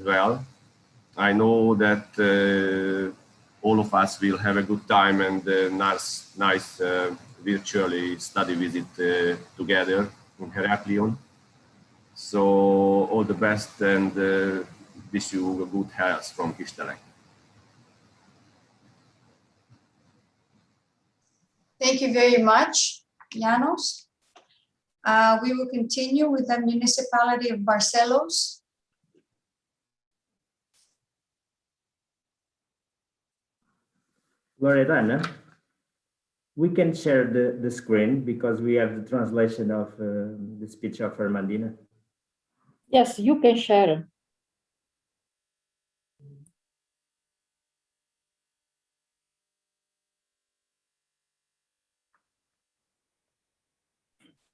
well. I know that all of us will have a good time and nice virtually study visit together in Heraklion. So all the best and wish you good health from Kistelek. Thank you very much, Janos. We will continue with the Municipality of Barcelos. Loredana, we can share the screen because we have the translation of the speech of Armandina. Yes, you can share.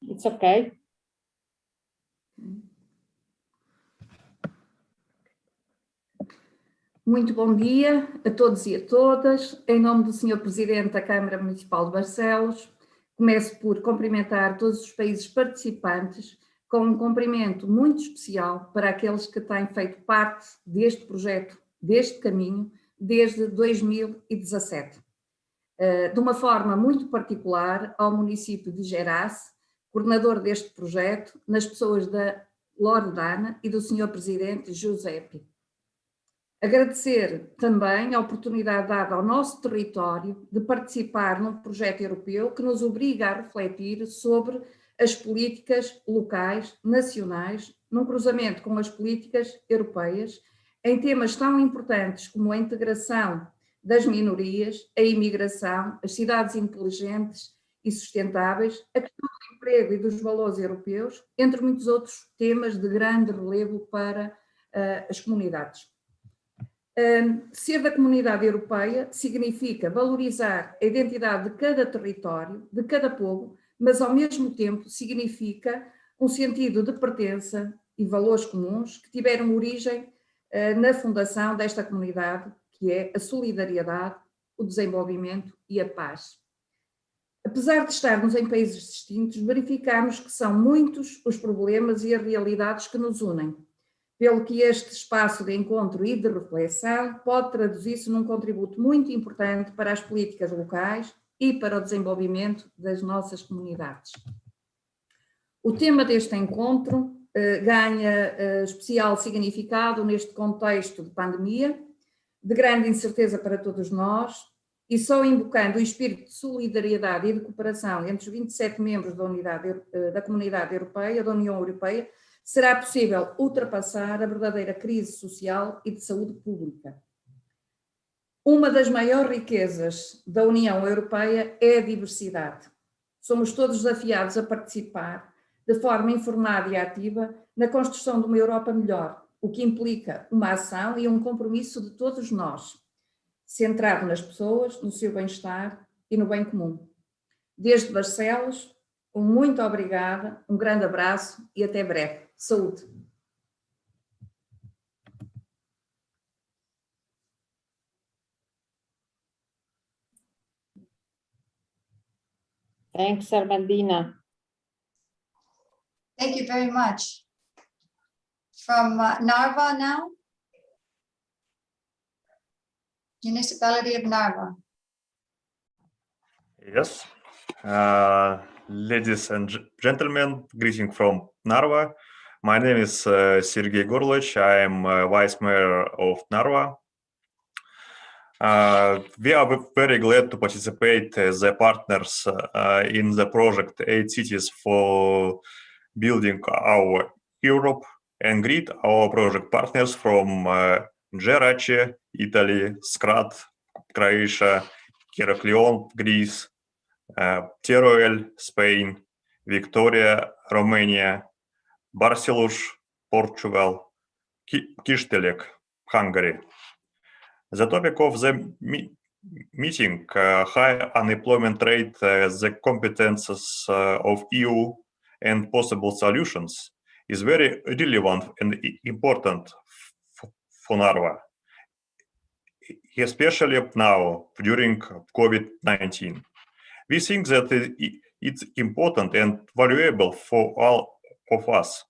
It's okay. Muito bom dia a todos e a todas. Em nome do Sr. Presidente da Câmara Municipal de Barcelos, começo por cumprimentar todos os países participantes, com um cumprimento muito especial para aqueles que têm feito parte deste projeto, deste caminho, desde 2017. De uma forma muito particular ao município de Geras, coordenador deste projeto, nas pessoas da Loredana e do Sr. Presidente Giuseppe. Agradecer também a oportunidade dada ao nosso território de participar num projeto europeu que nos obriga a refletir sobre as políticas locais, nacionais, num cruzamento com as políticas europeias, em temas tão importantes como a integração das minorias, a imigração, as cidades inteligentes e sustentáveis, a questão do emprego e dos valores europeus, entre muitos outros temas de grande relevo para as comunidades. Ser da comunidade europeia significa valorizar a identidade de cada território, de cada povo, mas ao mesmo tempo significa um sentido de pertença e valores comuns que tiveram origem na fundação desta comunidade, que é a solidariedade, o desenvolvimento e a paz. Apesar de estarmos em países distintos, verificamos que são muitos os problemas e as realidades que nos unem, pelo que este espaço de encontro e de reflexão pode traduzir-se num contributo muito importante para as políticas locais e para o desenvolvimento das nossas comunidades. O tema deste encontro ganha especial significado neste contexto de pandemia, de grande incerteza para todos nós, e só invocando o espírito de solidariedade e de cooperação entre os 27 membros da Comunidade Europeia, da União Europeia, será possível ultrapassar a verdadeira crise social e de saúde pública. Uma das maiores riquezas da União Europeia é a diversidade. Somos todos desafiados a participar de forma informada e ativa na construção de uma Europa melhor, o que implica uma ação e um compromisso de todos nós, centrado nas pessoas, no seu bem-estar e no bem comum. Desde Barcelos, um muito obrigada, um grande abraço e até breve. Saúde! Thanks, Armandina. Thank you very much. From Narva now. Municipality of Narva. Yes. Ladies and gentlemen, greeting from Narva. My name is Sergey Gorlich. I am Vice Mayor of Narva. We are very glad to participate as the partners in the project 8 Cities for Building Our Europe and greet our project partners from Gerace, Italy, Strad, Croatia, Heraklion, Greece, Teruel, Spain, Victoria, Romania, Barcelos, Portugal, Kistelek, Hungary. The topic of the meeting, high unemployment rate, the competences of EU and possible solutions, is very relevant and important for Narva, especially now during COVID-19. We think that it's important and valuable for all of us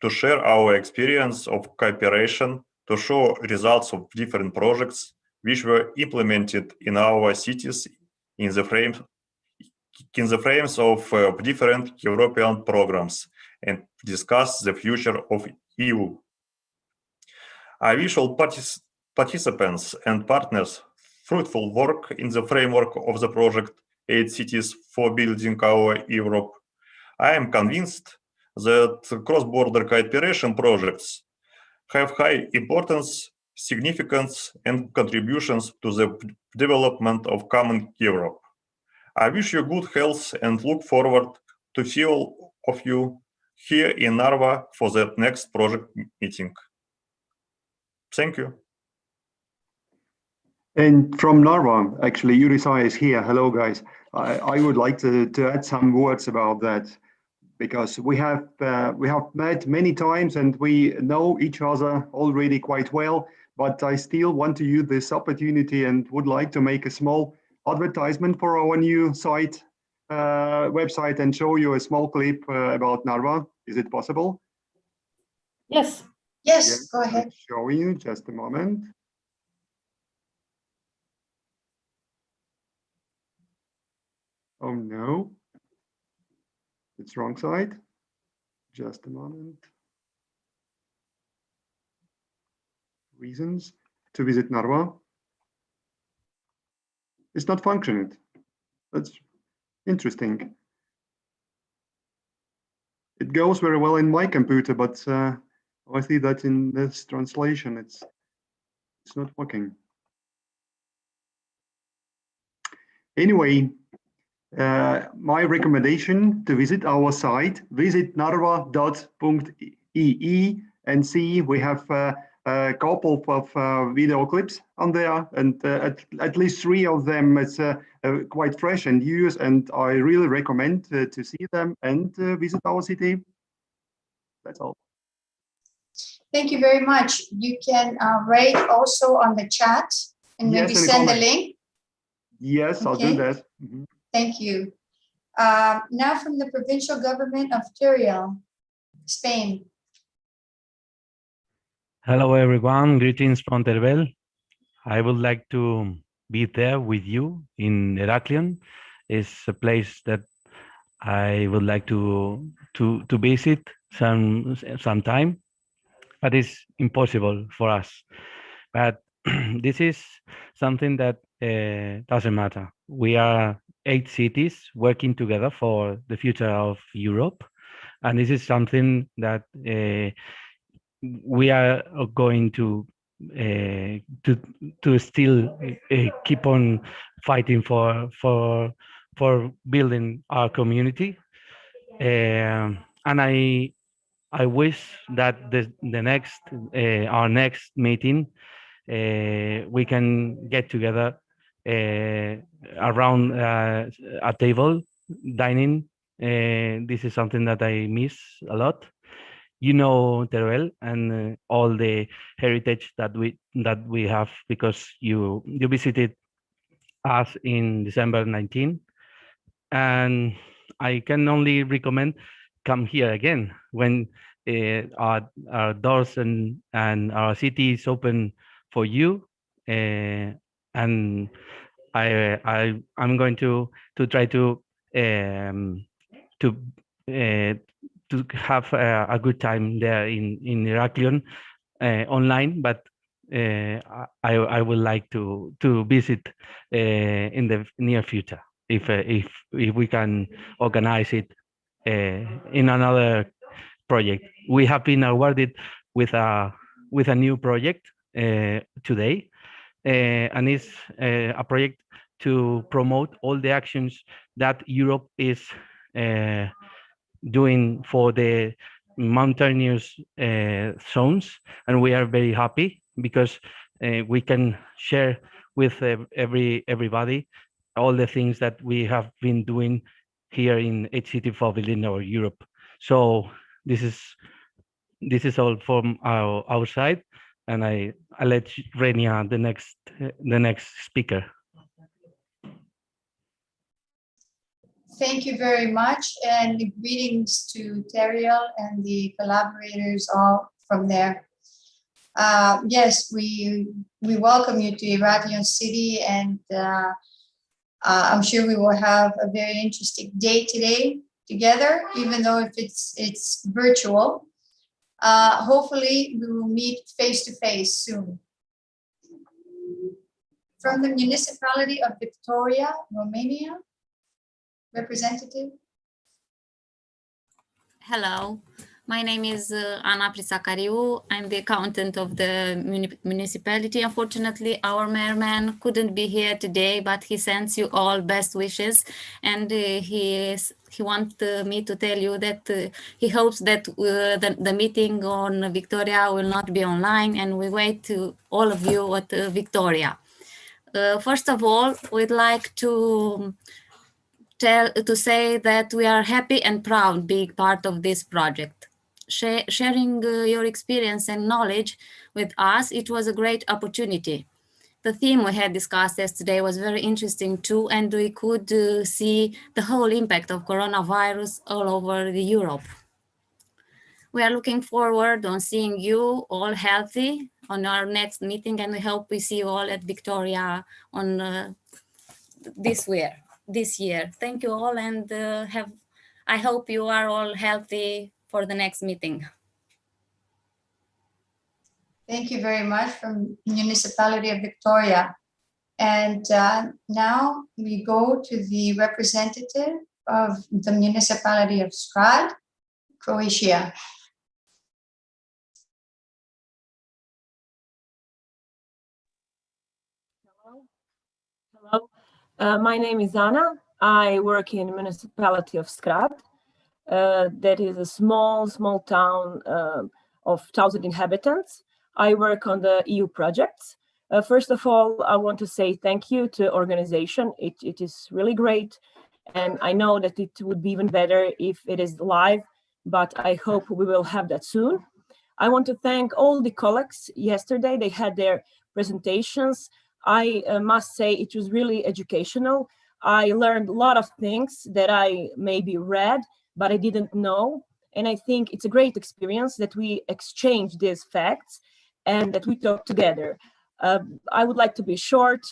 to share our experience of cooperation to show results of different projects which were implemented in our cities in the frames of different European programs and discuss the future of EU. I wish all participants and partners fruitful work in the framework of the project 8 Cities for Building Our Europe. I am convinced that cross-border cooperation projects have high importance, significance, and contributions to the development of common Europe. I wish you good health and look forward to see all of you here in Narva for the next project meeting. Thank you. And from Narva, actually, Yurisai is here. Hello, guys. I would like to add some words about that, because we have met many times and we know each other already quite well, but I still want to use this opportunity and would like to make a small advertisement for our new site, website, and show you a small clip about Narva. Is it possible? Yes. Yes, go ahead. I'll show you, just a moment. Oh no, it's wrong side. Just a moment. Reasons to visit Narva. It's not functioning. That's interesting. It goes very well in my computer, but I see that in this translation, it's not working. Anyway, my recommendation to visit our site, visit narva.ee, and see we have a couple of video clips on there, and at least 3 of them it's quite fresh and new, and I really recommend to see them and visit our city. That's all. Thank you very much. You can rate also on the chat and maybe Yes, and send the comment. link. Yes, I'll do Okay. that. Mhm. Thank you. Now from the provincial government of Teruel, Spain. Hello, everyone. Greetings from Teruel. I would like to be there with you in Heraklion. It's a place that I would like to visit sometime, but it's impossible for us. But this is something that doesn't matter. We are 8 cities working together for the future of Europe, and this is something that we are going to still keep on fighting for building our community, and I wish that the next our next meeting we can get together around a table dining. This is something that I miss a lot. You know Teruel and all the heritage that we have, because you visited us in December 19, and I can only recommend come here again when our doors and our city is open for you, and I'm going to try to have a good time there in Heraklion online, but I would like to visit in the near future if we can organize it in another project. We have been awarded with a new project today, and it's a project to promote all the actions that Europe is doing for the mountainous zones, and we are very happy because we can share with everybody all the things that we have been doing here in HCT for Building Our Europe. So this is all from our side, and I let Renia the next speaker. Thank you very much, and greetings to Teruel and the collaborators all from there. Yes, we welcome you to Heraklion City, and I'm sure we will have a very interesting day today together, even though if it's virtual. Hopefully, we will meet face to face soon. From the Municipality of Victoria, Romania, representative. Hello, my name is Ana Prisacariu. I'm the accountant of the municipality. Unfortunately, our mayorman couldn't be here today, but he sends you all best wishes, and he wants me to tell you that he hopes that the meeting on Victoria will not be online, and we wait to all of you at Victoria. First of all, we'd like to say that we are happy and proud being part of this project. Sharing your experience and knowledge with us, it was a great opportunity. The theme we had discussed yesterday was very interesting too, and we could see the whole impact of coronavirus all over Europe. We are looking forward on seeing you all healthy on our next meeting, and we hope we see you all at Victoria on this year. Thank you all, and I hope you are all healthy for the next meeting. Thank you very much from Municipality of Victoria. And now we go to the representative of the Municipality of Strad, Croatia. Hello, my name is Ana. I work in Municipality of Strad. That is a small town of 1,000 inhabitants. I work on the EU projects. First of all, I want to say thank you to organization. It is really great. And I know that it would be even better if it is live, but I hope we will have that soon. I want to thank all the colleagues. Yesterday, they had their presentations. I must say it was really educational. I learned a lot of things that I maybe read, but I didn't know. And I think it's a great experience that we exchange these facts and that we talk together. I would like to be short.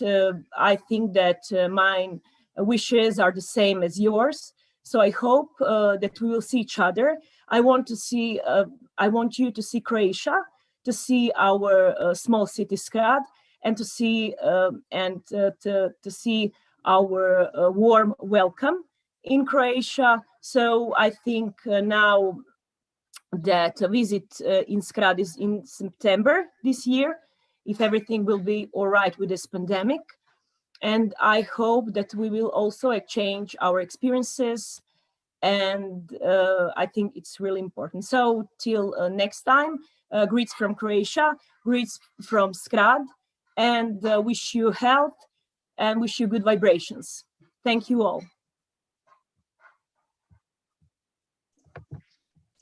I think that my wishes are the same as yours. So I hope that we will see each other. I want you to see Croatia, to see our small city Strad, and to see our warm welcome in Croatia. So I think now that a visit in Strad is in September this year, if everything will be all right with this pandemic. And I hope that we will also exchange our experiences. And I think it's really important. So till next time, greets from Croatia, greets from Strad, and wish you health and wish you good vibrations. Thank you all.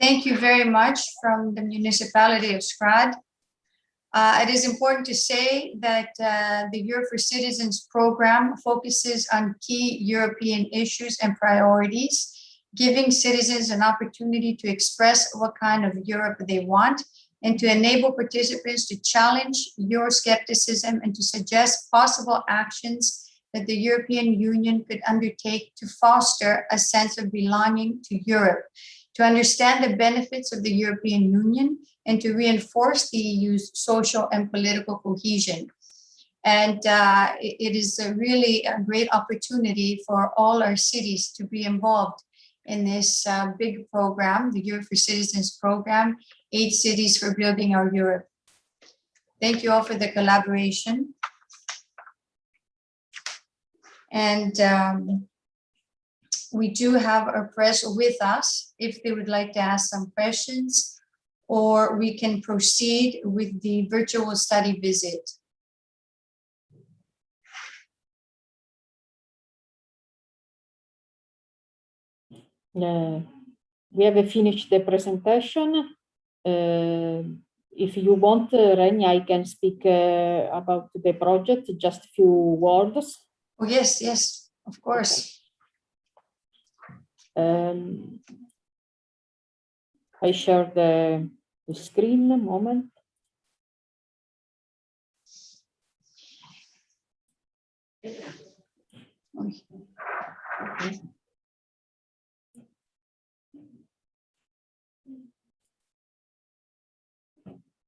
Thank you very much from the Municipality of Strad. It is important to say that the Europe for Citizens program focuses on key European issues and priorities, giving citizens an opportunity to express what kind of Europe they want, and to enable participants to challenge your skepticism and to suggest possible actions that the European Union could undertake to foster a sense of belonging to Europe, to understand the benefits of the European Union, and to reinforce the EU's social and political cohesion. And it is really a great opportunity for all our cities to be involved in this big program, the Europe for Citizens program, 8 cities for building our Europe. Thank you all for the collaboration. And we do have our press with us if they would like to ask some questions, or we can proceed with the virtual study visit. We have finished the presentation. If you want, Reni, I can speak about the project, just a few words. Oh, yes, yes, of course. I share the screen, a moment.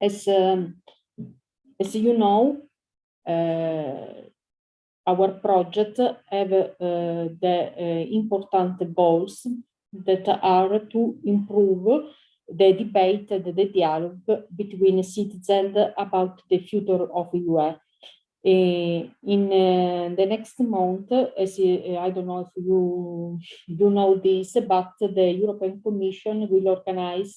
As you know, our project have the important goals that are to improve the debate and the dialogue between citizens about the future of EU. In the next month, as I don't know if you know this, but the European Commission will organize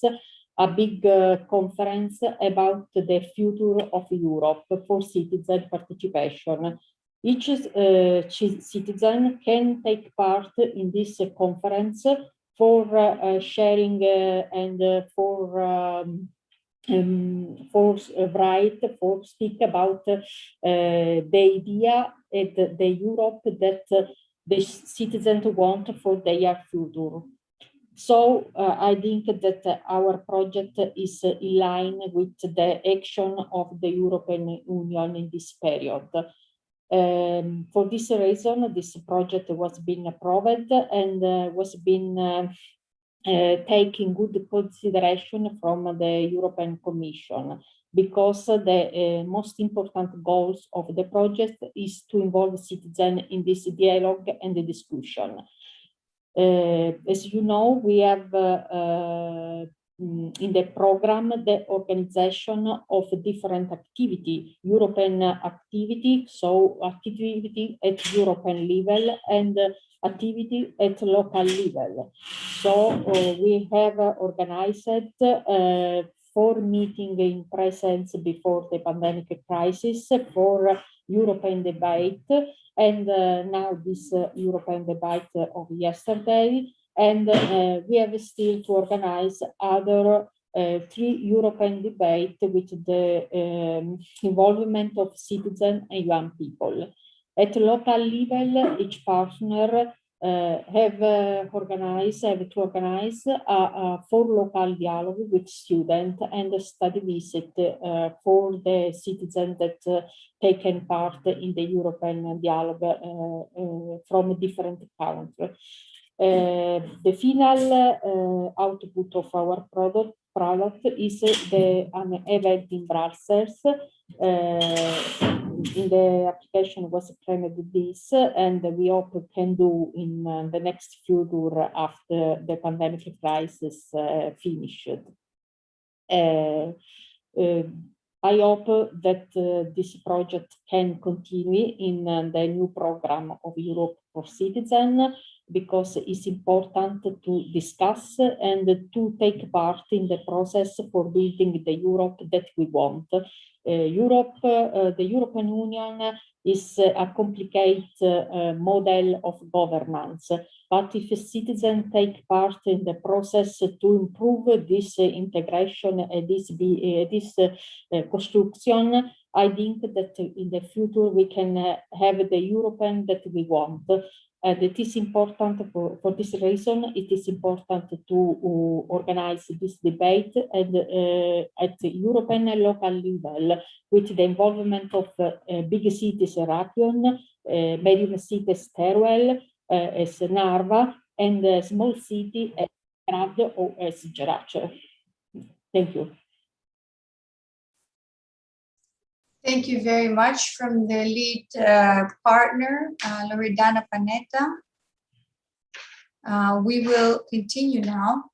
a big conference about the future of Europe for citizen participation. Each citizen can take part in this conference for sharing and for speak about the idea and the Europe that the citizens want for their future. So I think that our project is in line with the action of the European Union in this period. For this reason, this project was being approved and was being taking good consideration from the European Commission, because the most important goals of the project is to involve citizens in this dialogue and the discussion. As you know, we have in the program the organization of different activity, European activity, so activity at European level and activity at local level. So we have organized 4 meetings in presence before the pandemic crisis for European debate, and now this European debate of yesterday, and we have still to organize other 3 European debates with the involvement of citizens and young people. At local level, each partner have to organize a 4 local dialogue with students and a study visit for the citizens that taken part in the European dialogue from different countries. The final output of our product is an event in Brussels. In the application was claimed this, and we hope we can do in the next future after the pandemic crisis finished. I hope that this project can continue in the new program of Europe for Citizens, because it's important to discuss and to take part in the process for building the Europe that we want. The European Union is a complicated model of governance, but if citizens take part in the process to improve this integration and this construction, I think that in the future we can have the European that we want. And it is important for this reason, it is important to organize this debate and at the European and local level, with the involvement of big cities, Rakion, medium cities, Teruel, as Narva, and small city as Strad or as Gerace. Thank you. Thank you very much. From the lead partner, Loredana Panetta. We will continue now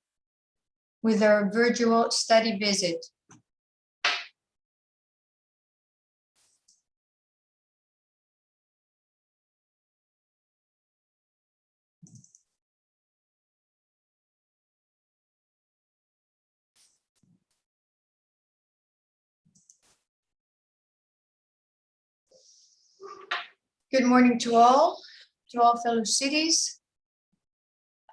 with our virtual study visit. Good morning to all fellow cities.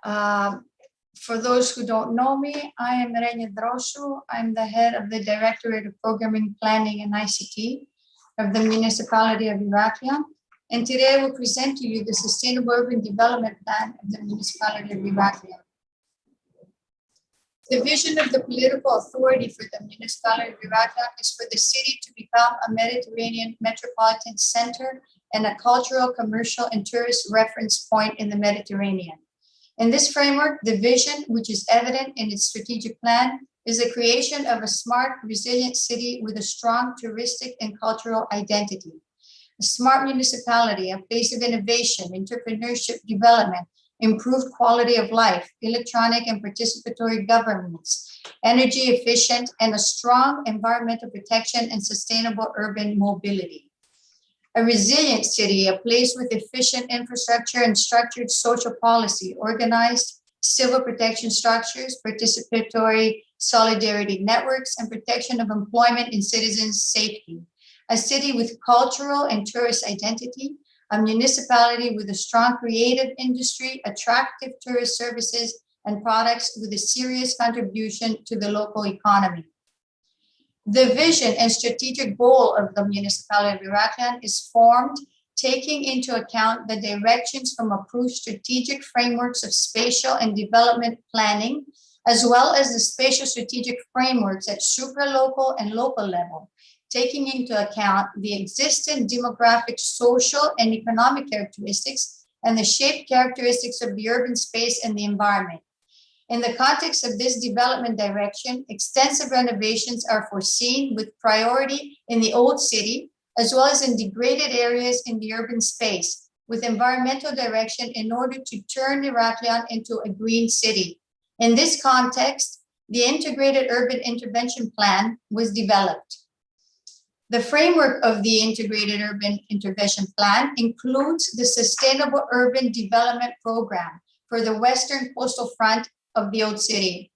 For those who don't know me, I am Renia Drosu. I'm the head of the Directorate of Programming, Planning and ICT of the Municipality of Iraklia. And today I will present to you the Sustainable Urban Development Plan of the Municipality of Iraklia. The vision of the political authority for the Municipality of Iraklion is for the city to become a Mediterranean metropolitan center and a cultural, commercial, and tourist reference point in the Mediterranean. In this framework, the vision, which is evident in its strategic plan, is the creation of a smart, resilient city with a strong touristic and cultural identity. A smart municipality, a place of innovation, entrepreneurship development, improved quality of life, electronic and participatory governance, energy efficient, and a strong environmental protection and sustainable urban mobility. A resilient city, a place with efficient infrastructure and structured social policy, organized civil protection structures, participatory solidarity networks, and protection of employment and citizens' safety. A city with cultural and tourist identity, a municipality with a strong creative industry, attractive tourist services and products with a serious contribution to the local economy. The vision and strategic goal of the Municipality of Iraklion is formed taking into account the directions from approved strategic frameworks of spatial and development planning, as well as the spatial strategic frameworks at supralocal and local level, taking into account the existing demographic, social, and economic characteristics and the shaped characteristics of the urban space and the environment. In the context of this development direction, extensive renovations are foreseen with priority in the old city, as well as in degraded areas in the urban space, with environmental direction in order to turn Iraklion into a green city. In this context, the Integrated Urban Intervention Plan was developed. The framework of the Integrated Urban Intervention Plan includes the Sustainable Urban Development Program for the Western Coastal Front of the Old City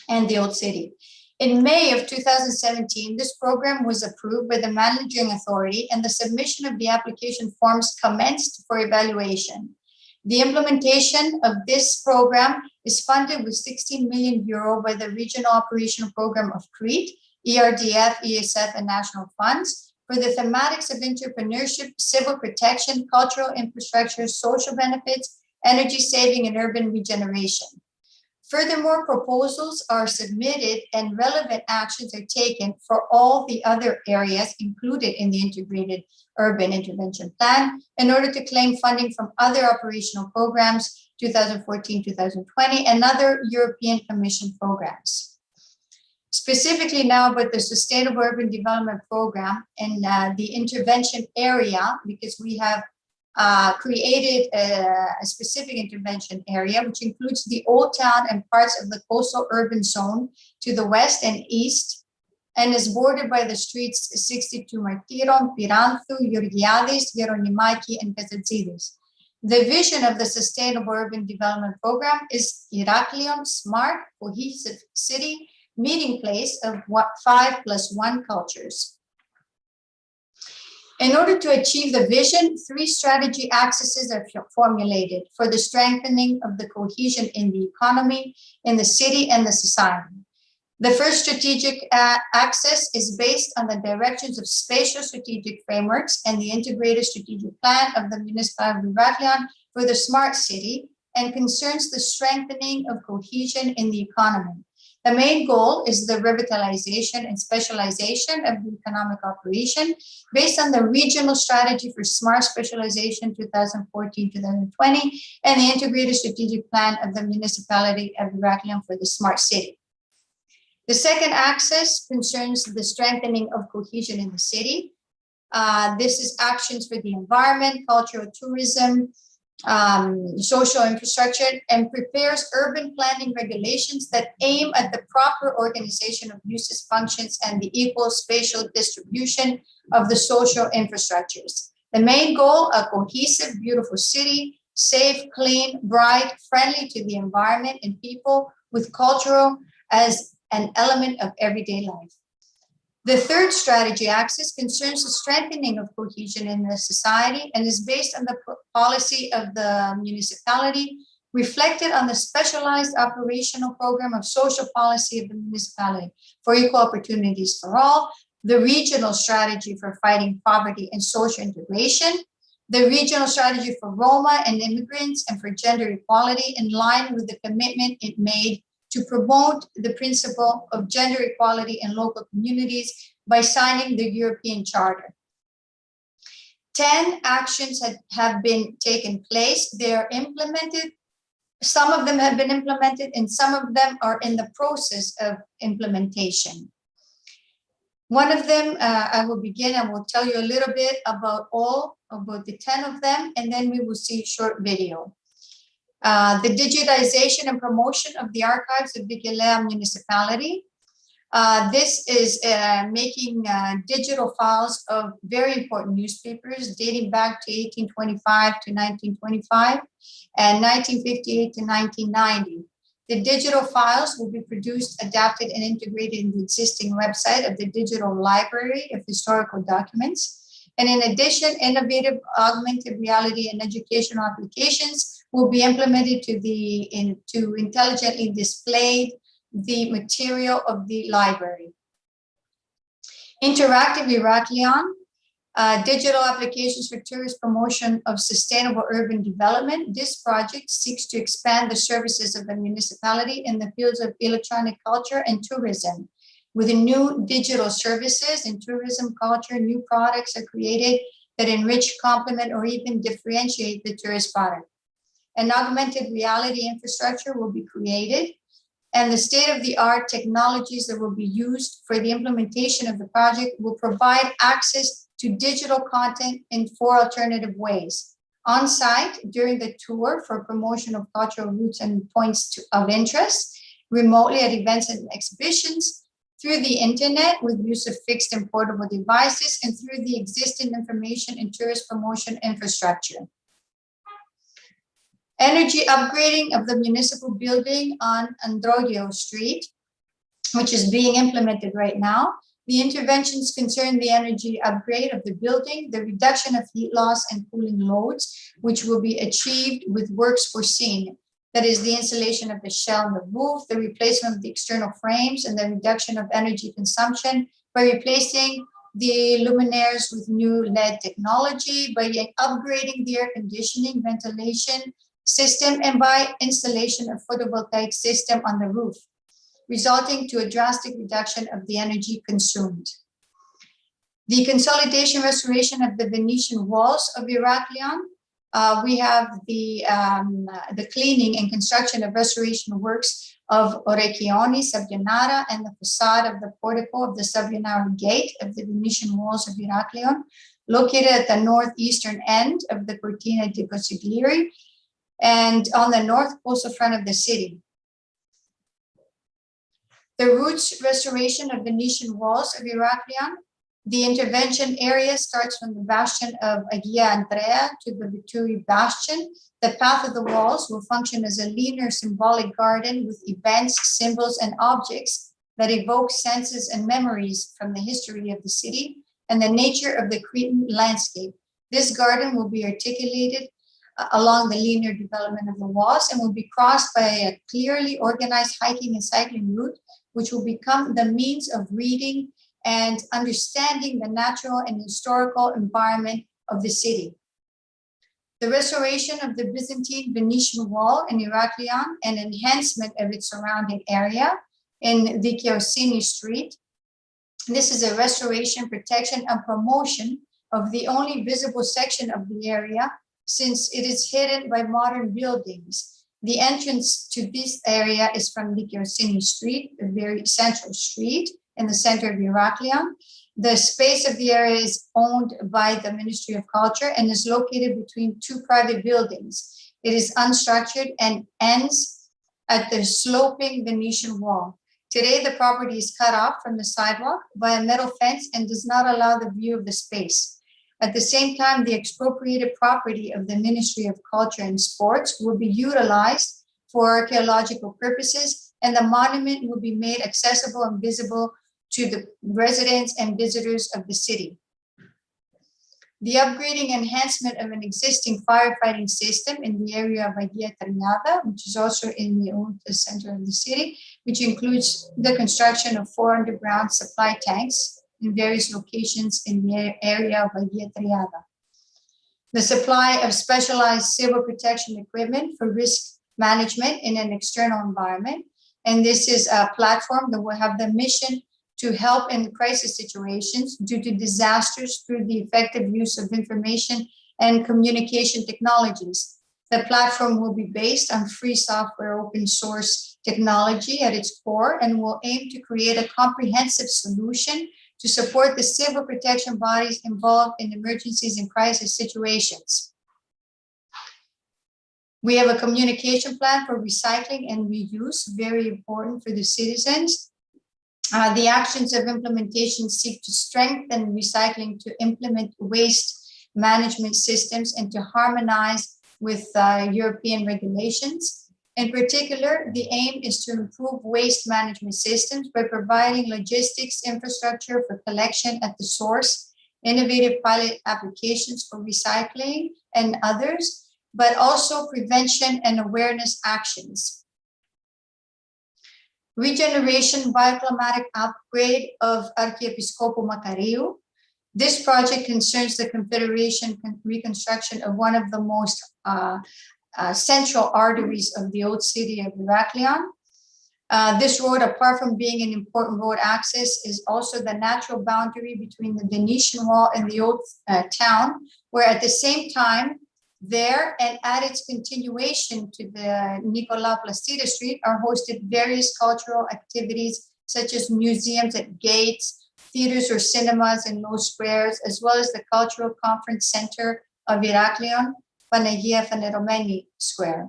and the Old City. In May of 2017, this program was approved by the Managing Authority and the submission of the application forms commenced for evaluation. The implementation of this program is funded with 16 million euro by the Regional Operational Program of Crete, ERDF, ESF, and national funds for the thematics of entrepreneurship, civil protection, cultural infrastructure, social benefits, energy saving, and urban regeneration. Furthermore, proposals are submitted and relevant actions are taken for all the other areas included in the Integrated Urban Intervention Plan in order to claim funding from other operational programs, 2014-2020, and other European Commission programs. Specifically now about the Sustainable Urban Development Program and the intervention area, because we have created a specific intervention area, which includes the Old Town and parts of the coastal urban zone to the west and east, and is bordered by the streets 62 Martiron, Piranthou, Georgiadis, Geronimaki, and Kazatsidis. The vision of the Sustainable Urban Development Program is Iraklion, smart, cohesive city, meeting place of 5+1 cultures. In order to achieve the vision, 3 strategy axes are formulated for the strengthening of the cohesion in the economy, in the city, and the society. The first strategic axis is based on the directions of spatial strategic frameworks and the integrated strategic plan of the Municipality of Iraklion for the smart city and concerns the strengthening of cohesion in the economy. The main goal is the revitalization and specialization of the economic operation based on the regional strategy for smart specialization 2014-2020 and the integrated strategic plan of the Municipality of Iraklion for the smart city. The second axis concerns the strengthening of cohesion in the city. This is actions for the environment, cultural tourism, social infrastructure, and prepares urban planning regulations that aim at the proper organization of uses, functions, and the equal spatial distribution of the social infrastructures. The main goal, a cohesive, beautiful city, safe, clean, bright, friendly to the environment and people, with cultural as an element of everyday life. The third strategy axis concerns the strengthening of cohesion in the society and is based on the policy of the municipality, reflected on the specialized operational program of social policy of the municipality for equal opportunities for all, the regional strategy for fighting poverty and social integration, the regional strategy for Roma and immigrants and for gender equality in line with the commitment it made to promote the principle of gender equality in local communities by signing the European Charter. 10 actions have been taken place. They are implemented. Some of them have been implemented and some of them are in the process of implementation. One of them, I will begin, I will tell you a little bit about the 10 of them, and then we will see a short video. The digitization and promotion of the archives of Viquilea municipality. This is making digital files of very important newspapers dating back to 1825 to 1925 and 1958 to 1990. The digital files will be produced, adapted, and integrated in the existing website of the Digital Library of Historical Documents. And in addition, innovative augmented reality and educational applications will be implemented to intelligently display the material of the library. Interactive Heraklion, digital applications for tourist promotion of sustainable urban development. This project seeks to expand the services of the municipality in the fields of electronic culture and tourism. With the new digital services in tourism, culture, new products are created that enrich, complement, or even differentiate the tourist product. An augmented reality infrastructure will be created, and the state-of-the-art technologies that will be used for the implementation of the project will provide access to digital content in 4 alternative ways. On-site during the tour for promotion of cultural routes and points of interest, remotely at events and exhibitions, through the internet with use of fixed and portable devices, and through the existing information and tourist promotion infrastructure. Energy upgrading of the municipal building on Androgio Street, which is being implemented right now. The interventions concern the energy upgrade of the building, the reduction of heat loss and cooling loads, which will be achieved with works foreseen. That is the installation of the shell and the roof, the replacement of the external frames, and the reduction of energy consumption by replacing the luminaires with new LED technology, by upgrading the air conditioning, ventilation system, and by installation of photovoltaic system on the roof, resulting to a drastic reduction of the energy consumed. The consolidation restoration of the Venetian walls of Heraklion. We have the cleaning and construction of restoration works of Orecchioni, Sabionara, and the facade of the portico of the Sabionara gate of the Venetian walls of Heraklion, located at the northeastern end of the Cortina di Consigliere and on the north coastal front of the city. The roots restoration of Venetian walls of Heraklion. The intervention area starts from the bastion of Agia Andrea to the Vituri bastion. The path of the walls will function as a linear symbolic garden with events, symbols, and objects that evoke senses and memories from the history of the city and the nature of the Cretan landscape. This garden will be articulated along the linear development of the walls and will be crossed by a clearly organized hiking and cycling route, which will become the means of reading and understanding the natural and historical environment of the city. The restoration of the Byzantine Venetian wall in Heraklion and enhancement of its surrounding area in Vichiosini Street. This is a restoration, protection, and promotion of the only visible section of the area, since it is hidden by modern buildings. The entrance to this area is from Vichiosini Street, a very central street in the center of Heraklion. The space of the area is owned by the Ministry of Culture and is located between 2 private buildings. It is unstructured and ends at the sloping Venetian wall. Today, the property is cut off from the sidewalk by a metal fence and does not allow the view of the space. At the same time, the expropriated property of the Ministry of Culture and Sports will be utilized for archaeological purposes, and the monument will be made accessible and visible to the residents and visitors of the city. The upgrading enhancement of an existing firefighting system in the area of Agia Triada, which is also in the old center of the city, which includes the construction of 4 underground supply tanks in various locations in the area of Agia Triada. The supply of specialized civil protection equipment for risk management in an external environment, And this is a platform that will have the mission to help in crisis situations due to disasters through the effective use of information and communication technologies. The platform will be based on free software open source technology at its core and will aim to create a comprehensive solution to support the civil protection bodies involved in emergencies and crisis situations. We have a communication plan for recycling and reuse, very important for the citizens. The actions of implementation seek to strengthen recycling, to implement waste management systems, and to harmonize with European regulations. In particular, the aim is to improve waste management systems by providing logistics infrastructure for collection at the source, innovative pilot applications for recycling and others, but also prevention and awareness actions. Regeneration bioclimatic upgrade of Archiepiscopo Macariu. This project concerns the Confederation reconstruction of one of the most central arteries of the old city of Heraklion. This road, apart from being an important road access, is also the natural boundary between the Venetian Wall and the old town, where at the same time, there and at its continuation to the Nicolau Plastida Street are hosted various cultural activities such as museums at gates, theaters or cinemas in low squares, as well as the Cultural Conference Center of Heraklion, Panagia Faneromeni Square.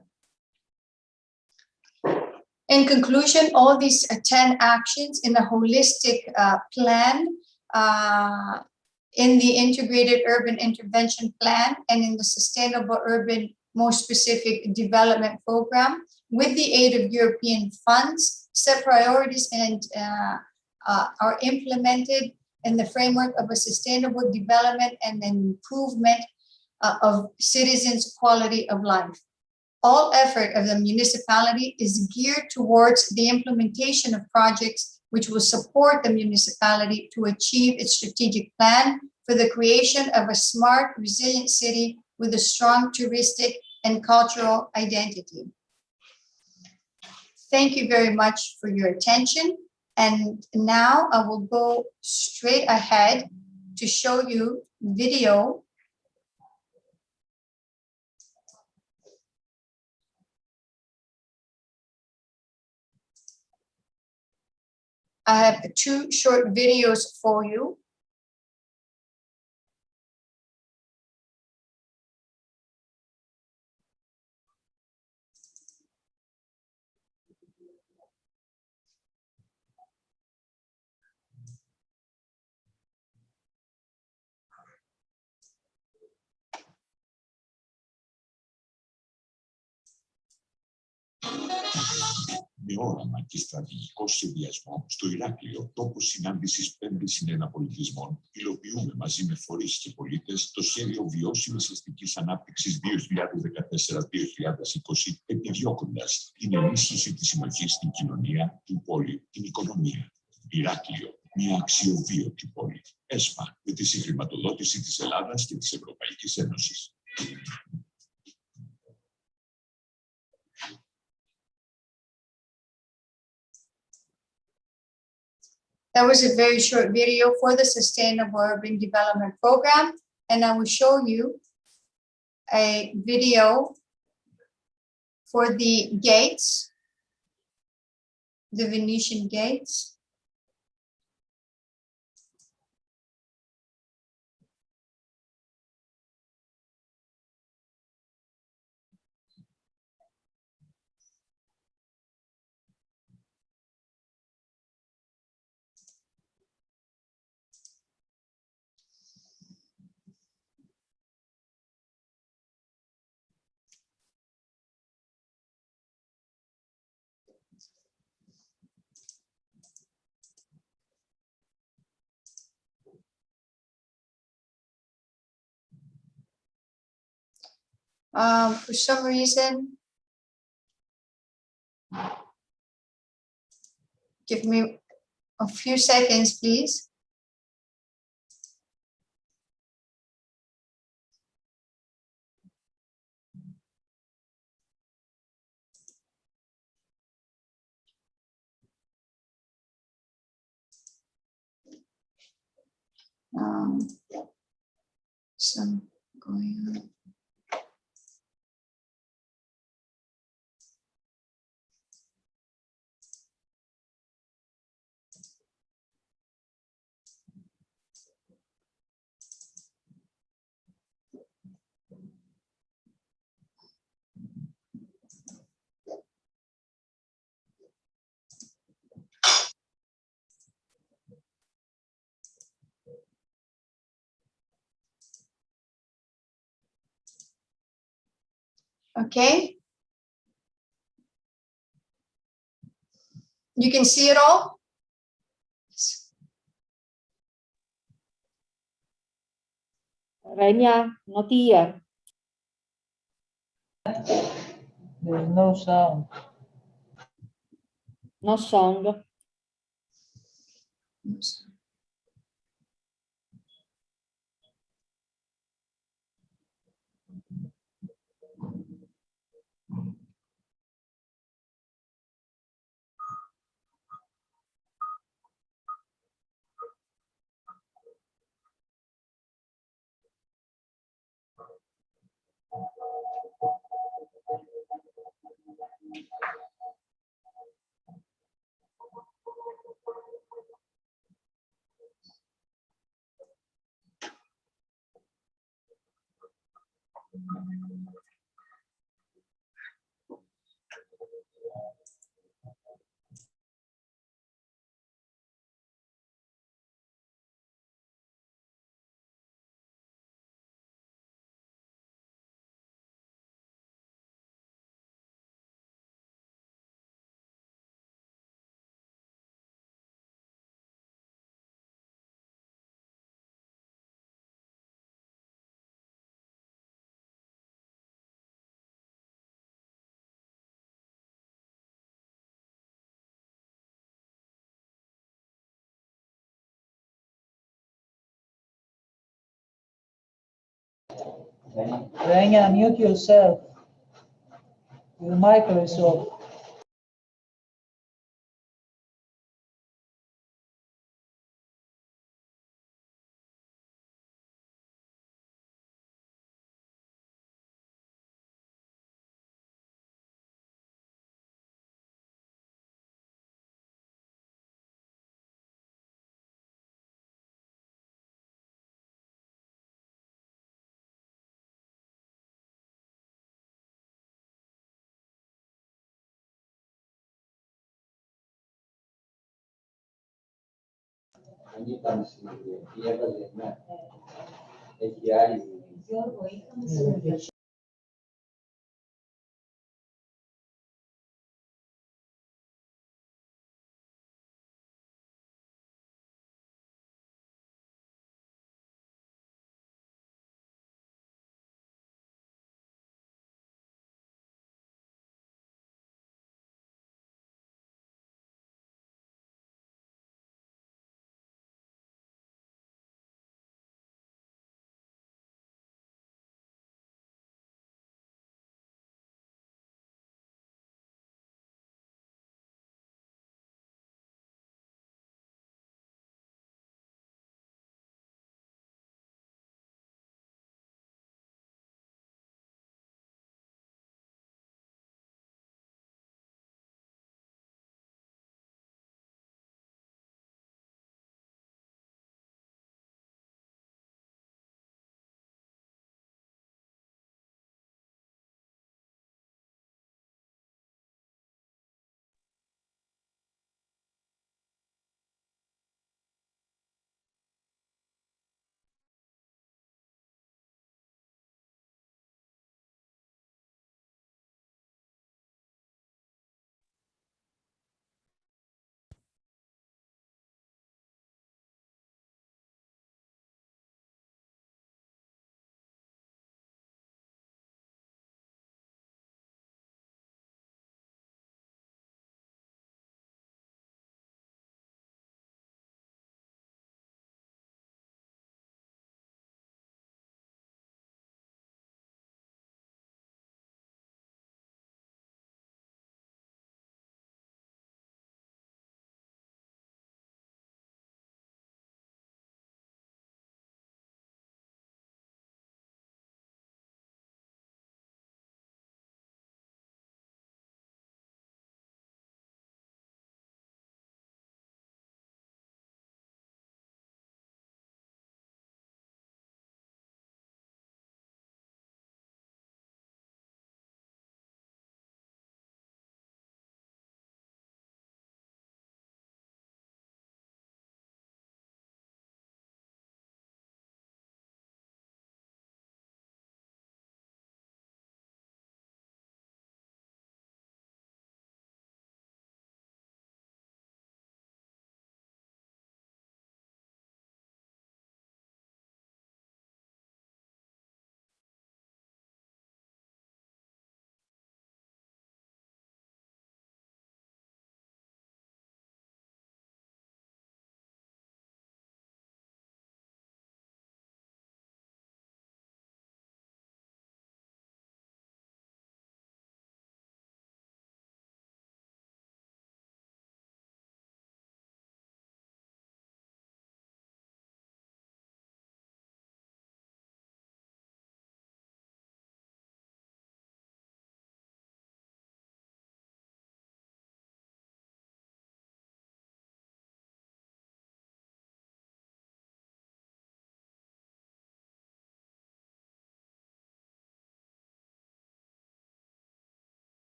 In conclusion, all these 10 actions in a holistic plan, in the Integrated Urban Intervention Plan and in the Sustainable Urban Most Specific Development Program, with the aid of European funds, set priorities and are implemented in the framework of a sustainable development and improvement of citizens' quality of life. All effort of the municipality is geared towards the implementation of projects which will support the municipality to achieve its strategic plan for the creation of a smart, resilient city with a strong touristic and cultural identity. Thank you very much for your attention. And now I will go straight ahead to show you video. I have 2 short videos for you. Με όραμα και στρατηγικό σχεδιασμό, στο Ηράκλειο, τόπο συνάντησης 5 συνένα πολιτισμών, υλοποιούμε μαζί με φορείς και πολίτες το σχέδιο βιώσιμης αστικής ανάπτυξης 2014-2020, επιδιώκοντας την ενίσχυση της συμμετοχής στην κοινωνία, την πόλη, την οικονομία. Ηράκλειο, μια αξιοβίωτη πόλη. ΕΣΠΑ, με τη συγχρηματοδότηση της Ελλάδας και της Ευρωπαϊκής Ένωσης. That was a very short video for the Sustainable Urban Development Program, and I will show you a video for the gates, the Venetian gates. For some reason, give me a few seconds, please. Some going on. Okay. You can see it all? Renia, not here. There's no sound. No song. Rania, mute yourself. Your micro is off.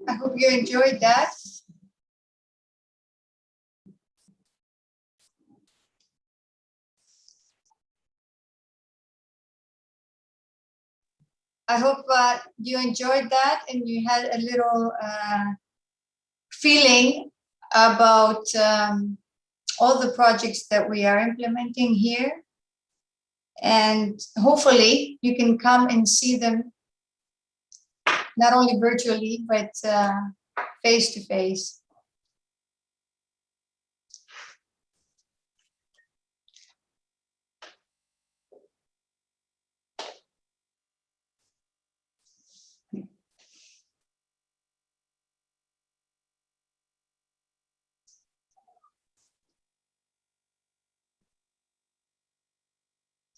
I hope you enjoyed that. I hope you enjoyed that and you had a little feeling about all the projects that we are implementing here. And hopefully you can come and see them, not only virtually, but face to face.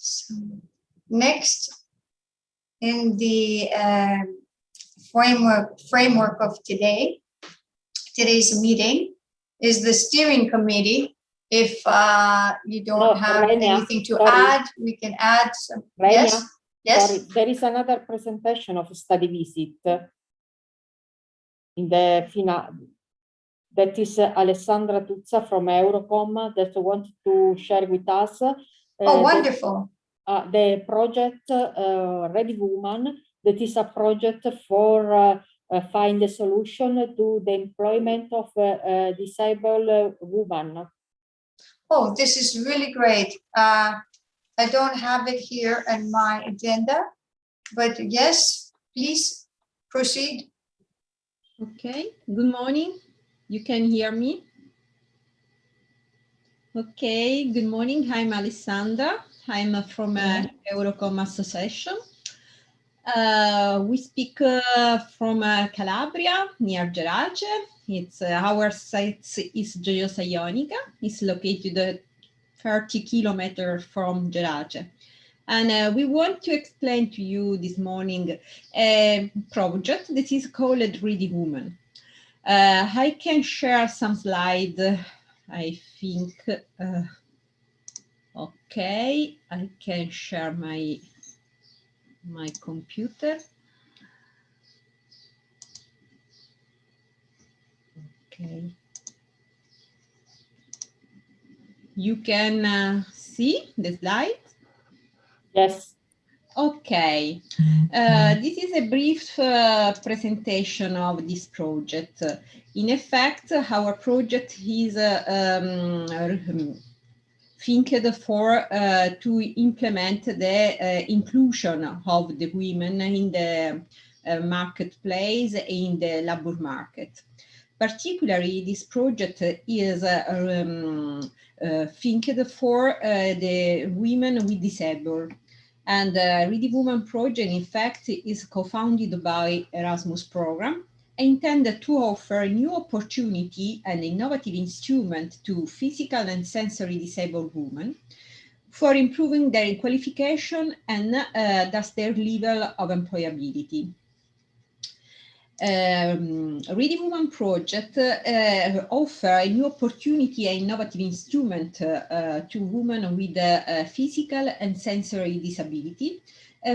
So next, in the framework of today's meeting is the steering committee. If you don't have anything to add, we can add some. Yes, yes. Sorry, there is another presentation of study visit in the final. That is Alessandra Tuzza from Eurocom that wanted to share with us. Oh, wonderful. The project Ready Woman, that is a project for find a solution to the employment of disabled women. Oh, this is really great. I don't have it here in my agenda, but yes, please proceed. Okay, good morning. You can hear me? Okay, good morning. I'm Alessandra. I'm from Eurocom Association. We speak from Calabria, near Gerace. It's our site is Gioiosa Ionica. It's located 30 kilometers from Gerace. And we want to explain to you this morning a project that is called Ready Woman. I can share some slides, I think. Okay, I can share my computer. Okay. You can see the slide? Yes. Okay. This is a brief presentation of this project. In effect, our project is think for to implement the inclusion of the women in the marketplace, in the labor market. Particularly, this project is think for the women with disability. And Ready Woman project, in fact, is co-founded by Erasmus program, intended to offer a new opportunity and innovative instrument to physical and sensory disabled women for improving their qualification and thus their level of employability. Ready Woman project offer a new opportunity and innovative instrument to women with physical and sensory disability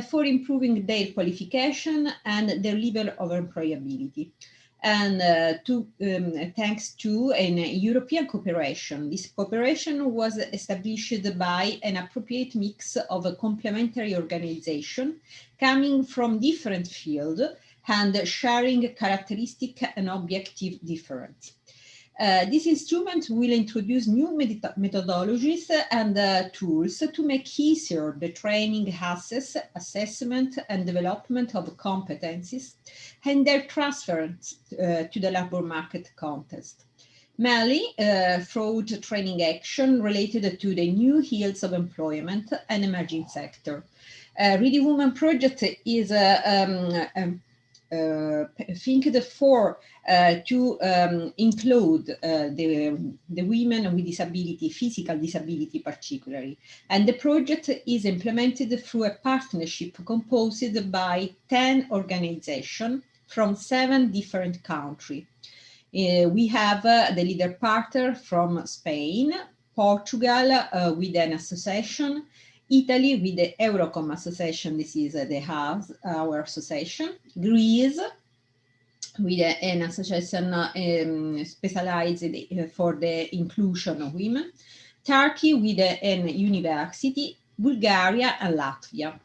for improving their qualification and their level of employability. And thanks to an European cooperation. This cooperation was established by an appropriate mix of a complementary organization coming from different fields and sharing characteristic and objective difference. This instrument will introduce new methodologies and tools to make easier the training, access, assessment, and development of competencies and their transference to the labor market context. Mainly through training action related to the new fields of employment and emerging sector. Ready Woman project is think for to include the women with disability, physical disability particularly. And the project is implemented through a partnership composed by 10 organizations from 7 different countries. We have the leader partner from Spain, Portugal with an association, Italy with the Eurocom association, this is our association, Greece, with an association specialized for the inclusion of women, Turkey with an university, Bulgaria and Latvia.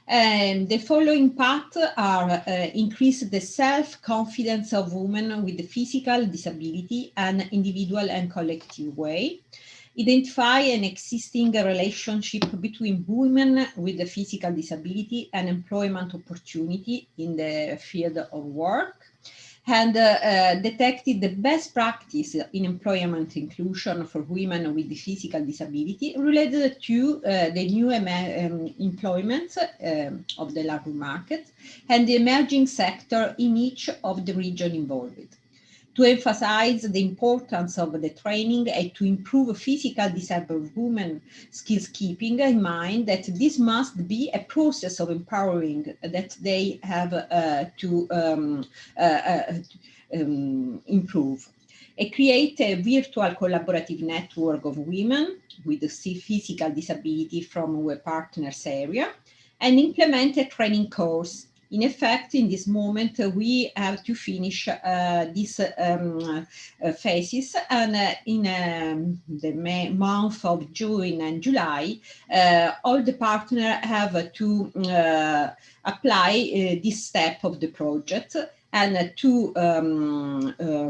And the following paths are increase the self-confidence of women with physical disability and individual and collective way, identify an existing relationship between women with a physical disability and employment opportunity in the field of work, and detected the best practice in employment inclusion for women with physical disability related to the new employment of the labor market and the emerging sector in each of the region involved. To emphasize the importance of the training and to improve physical disabled women skills, keeping in mind that this must be a process of empowering that they have to improve. And create a virtual collaborative network of women with physical disability from a partners area and implement a training course. In effect, in this moment, we have to finish this phases, and in the month of June and July, all the partners have to apply this step of the project and to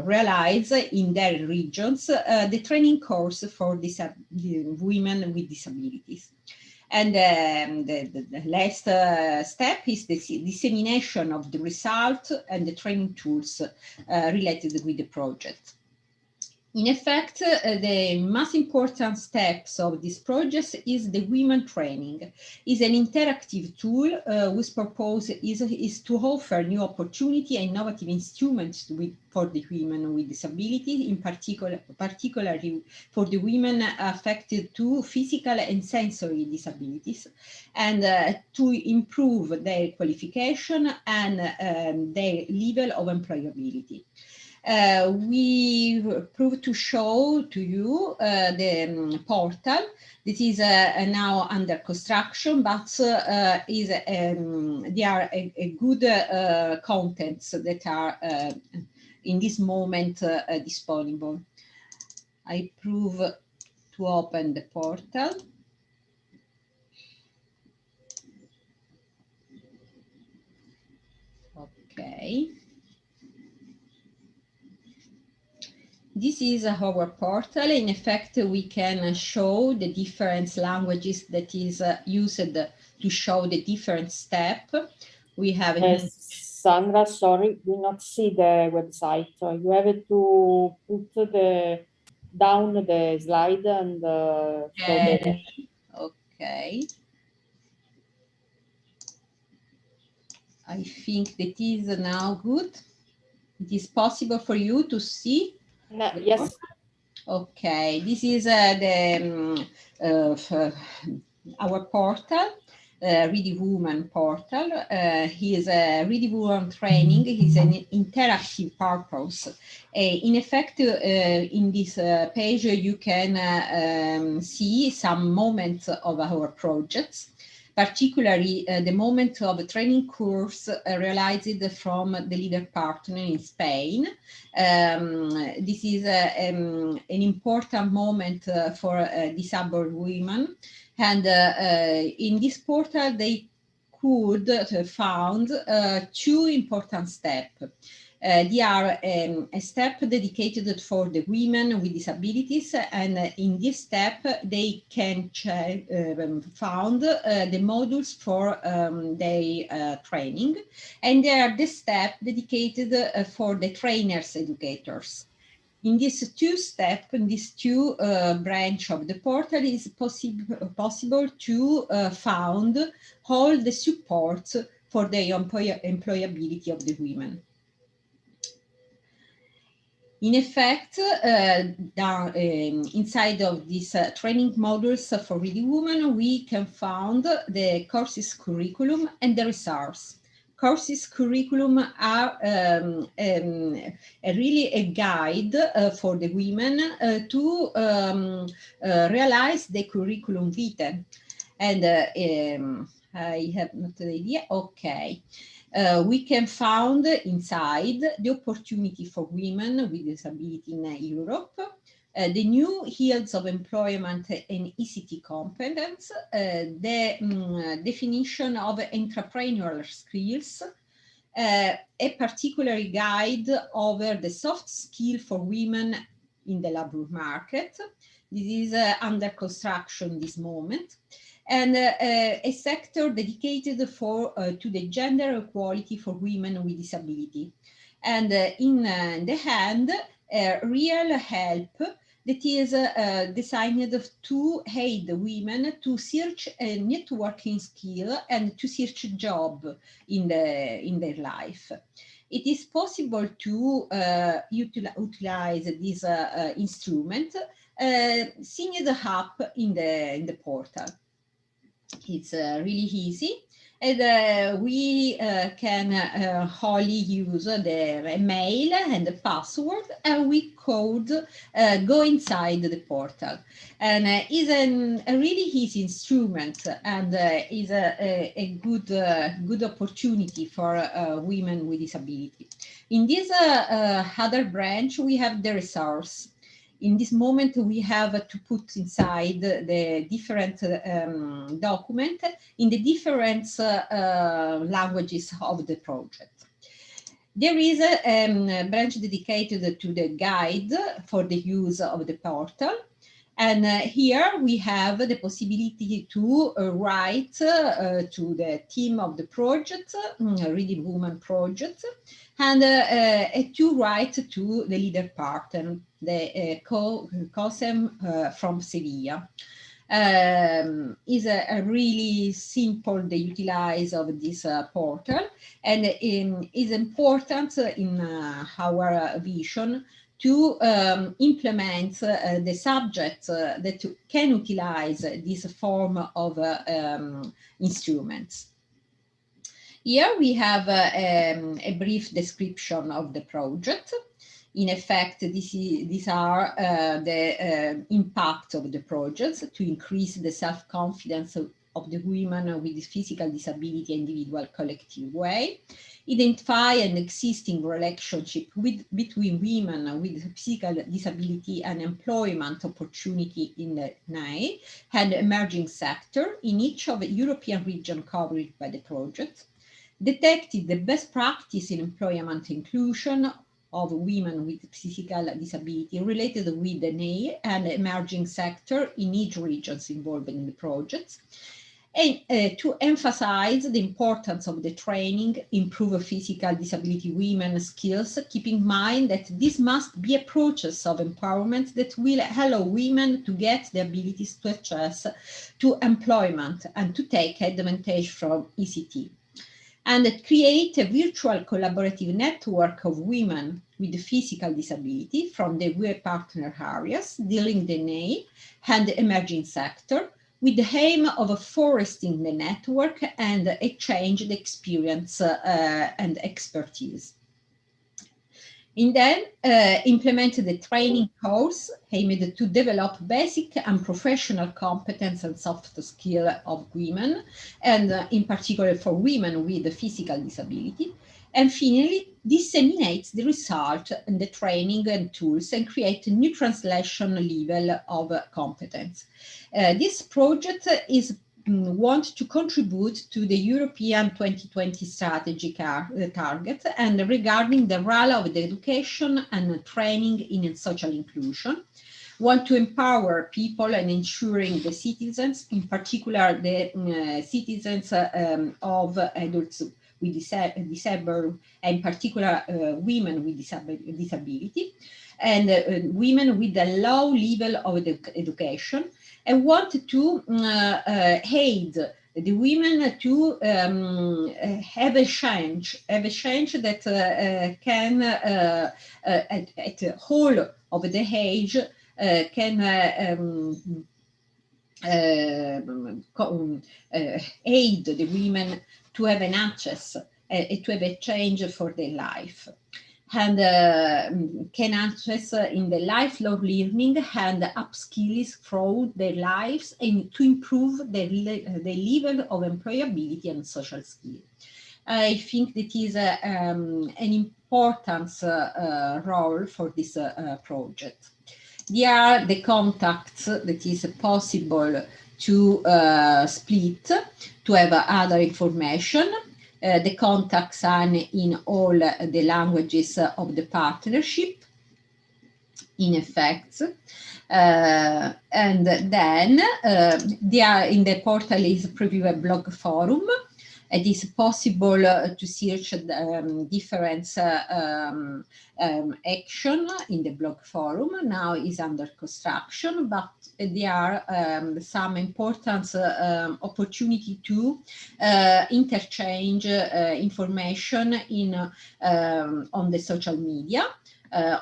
realize in their regions the training course for women with disabilities. And the last step is the dissemination of the result and the training tools related with the project. In effect, the most important steps of this project is the women training. It's an interactive tool whose purpose is to offer new opportunity and innovative instruments for the women with disability, in particularly for the women affected to physical and sensory disabilities, and to improve their qualification and their level of employability. We proved to show to you the portal. This is now under construction, but they are a good contents that are in this moment disponible. I prove to open the portal. Okay. This is our portal. In effect, we can show the different languages that is used to show the different step. We have Sandra, sorry, do not see the website. So you have to put down the slide and show the... Okay. I think that is now good. It is possible for you to see. Yes. Okay, this is our portal, Ready Woman portal. Is a Ready Woman training. Is an interactive purpose. In effect, in this page, you can see some moments of our projects. Particularly the moment of a training course realized from the leader partner in Spain. This is an important moment for disabled women. And in this portal, they could found two important steps. They are a step dedicated for the women with disabilities, and in this step they can found the modules for their training, and they are the step dedicated for the trainers educators. In these two steps, in these two branch of the portal, is possible to found all the support for the employability of the women. In effect, inside of these training modules for Ready Women, we can find the courses curriculum and the resource. Courses curriculum are really a guide for the women to realize the curriculum vitae. And I have not the idea. Okay. We can find inside the opportunity for women with disability in Europe, the new fields of employment and ICT competence, the definition of entrepreneurial skills, a particular guide over the soft skill for women in the labor market. This is under construction this moment. And a sector dedicated to the gender equality for women with disability. And in the hand, real help that is designed to aid women to search a networking skill and to search a job in their life. It is possible to utilize this instrument, seeing the app in the portal. It's really easy, and we can only use the mail and the password, and we could go inside the portal. And is a really easy instrument, and is a good opportunity for women with disability. In this other branch, we have the resource. In this moment, we have to put inside the different document in the different languages of the project. There is a branch dedicated to the guide for the use of the portal. And here we have the possibility to write to the team of the project, Reading Women project, and to write to the leader partner, the COSEM from Sevilla. Is a really simple the utilize of this portal, and is important in our vision to implement the subjects that can utilize this form of instruments. Here we have a brief description of the project. In effect, these are the impact of the projects to increase the self-confidence of the women with physical disability individual collective way, identify an existing relationship between women with physical disability and employment opportunity in the NAE and emerging sector in each of the European region covered by the project, detected the best practice in employment inclusion of women with physical disability related with the NAE and emerging sector in each regions involved in the projects, and to emphasize the importance of the training, improve physical disability women skills, keep in mind that this must be a process of empowerment that will allow women to get the abilities to access to employment and to take advantage from ECT. And create a virtual collaborative network of women with physical disability from the WE partner areas dealing the NAE and the emerging sector, with the aim of fostering the network and exchange the experience and expertise. And then implement the training course aimed to develop basic and professional competence and soft skill of women, and in particular for women with physical disability. And finally, disseminate the result and the training and tools and create a new translation level of competence. This project is want to contribute to the European 2020 strategy target, and regarding the role of the education and training in social inclusion, want to empower people and ensuring the citizens, in particular the citizens of adults with disabled, and in particular women with disability, and women with a low level of education, and want to aid the women to have a change that can at the whole of the age can aid the women to have an access, to have a change for their life, and can access in the lifelong learning and upskills through their lives, and to improve the level of employability and social skills. I think that is an important role for this project. There are the contacts that is possible to split, to have other information. The contacts are in all the languages of the partnership, in effect. And then there in the portal is preview a blog forum. It is possible to search different action in the blog forum. Now is under construction, but there are some important opportunity to interchange information in on the social media.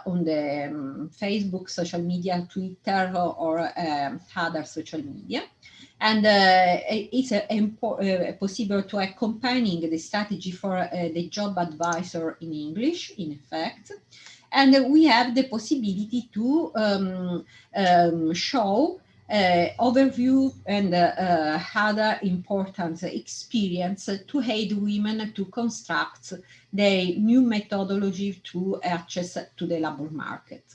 On the Facebook, social media, Twitter, or other social media. And it's possible to accompany the strategy for the job advisor in English, in effect. And we have the possibility to show overview and other important experience to aid women to construct the new methodology to access to the labor market.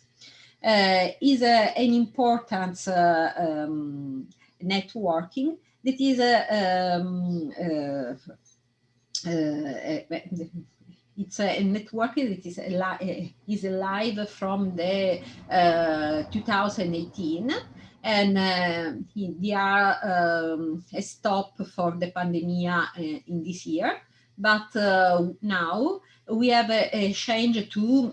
Is an important networking that is it's a networking that is live from the 2018, and there are a stop for the pandemic in this year, but now we have a change to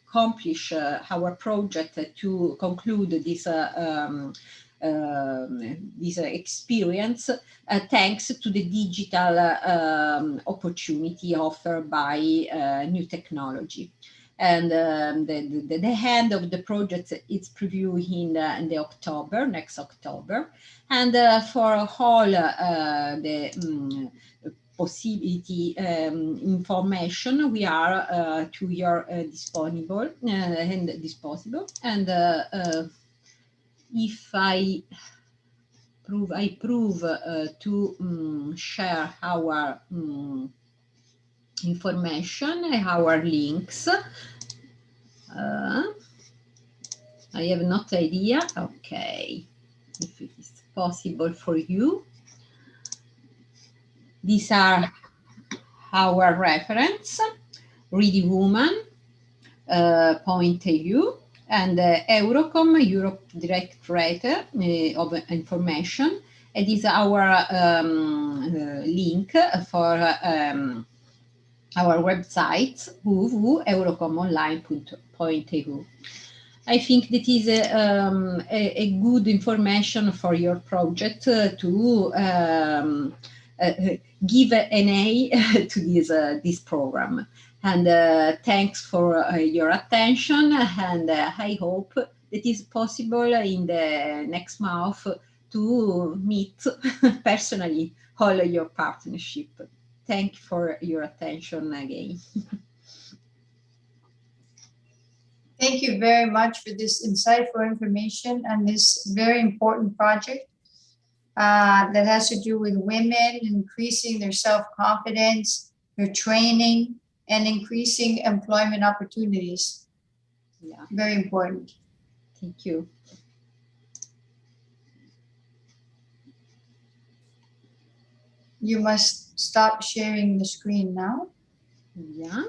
accomplish our project to conclude this this experience thanks to the digital opportunity offered by new technology. And the end of the project is previewed in the October, next October. And for all the possibility information, we are to your disposable. And if I prove to share our information, our links. I have not idea. Okay, if it is possible for you. These are our reference: Ready Woman, Point EU, and Eurocom, Europe Directorate of Information. It is our link for our website, www.eurocomonline.eu. I think that is a good information for your project to give an A to this program. And thanks for your attention, and I hope it is possible in the next month to meet personally all your partnership. Thank you for your attention again. Thank you very much for this insightful information and this very important project that has to do with women increasing their self-confidence, their training, and increasing employment opportunities. Yeah, very important. Thank you. You must stop sharing the screen now. Yeah.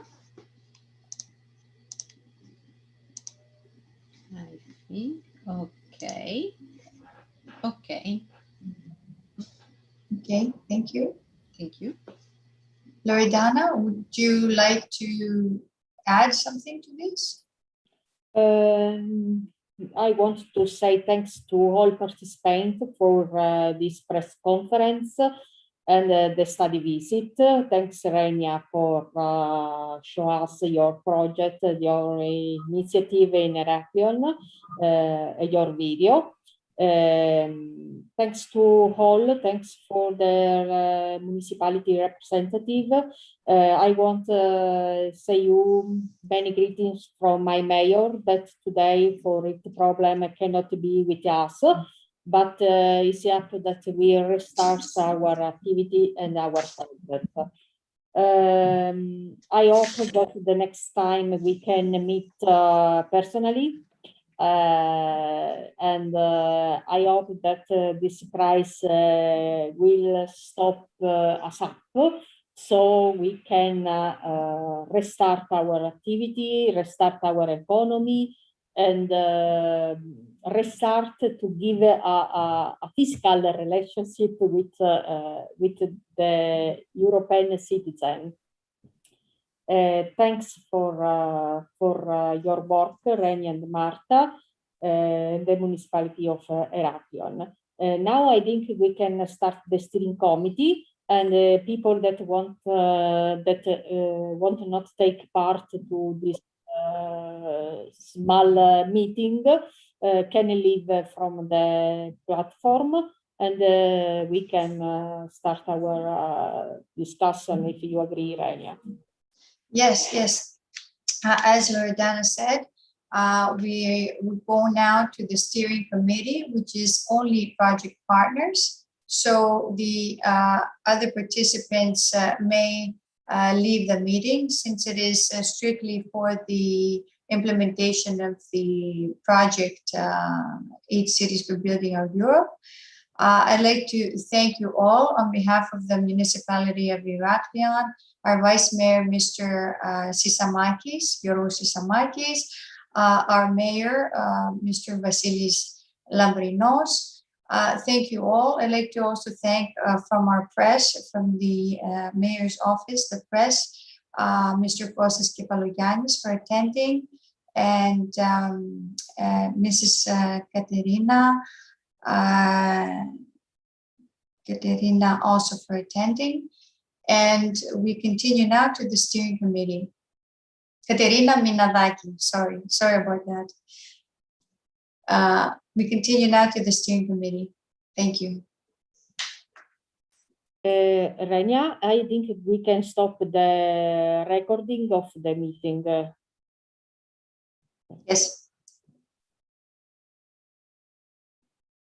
I think, okay. Okay. Okay, thank you. Thank you. Loredana, would you like to add something to this? I want to say thanks to all participants for this press conference and the study visit. Thanks, Renia, for showing us your project, your initiative in Heraklion, your video. Thanks to all, thanks for the municipality representative. I want to say you many greetings from my mayor that today for the problem cannot be with us. but it's up that we restart our activity and our project. I hope that the next time we can meet personally, and I hope that this prize will stop us up, so we can restart our activity, restart our economy, and restart to give a physical relationship with the European citizen. Thanks for your work, Reni and Marta, the Municipality of Heraklion. Now I think we can start the steering committee, and people that want not take part to this small meeting can leave from the platform, and we can start our discussion if you agree, Renia. Yes, yes. As Loredana said, we go now to the steering committee, which is only project partners. So the other participants may leave the meeting, since it is strictly for the implementation of the project, 8 Cities for Building Our Europe. I'd like to thank you all on behalf of the Municipality of Heraklion, our Vice Mayor, Mr. Sisamakis, Yoros Sisamakis, our Mayor, Mr. Vasilis Lambrinos. Thank you all. I'd like to also thank from our press, from the Mayor's office, the press, Mr. Kostas Kepalogiannis for attending, and Mrs. Katerina also for attending. And we continue now to the steering committee. Katerina Minadaki, sorry about that. We continue now to the steering committee. Thank you. Renia, I think we can stop the recording of the meeting. Yes.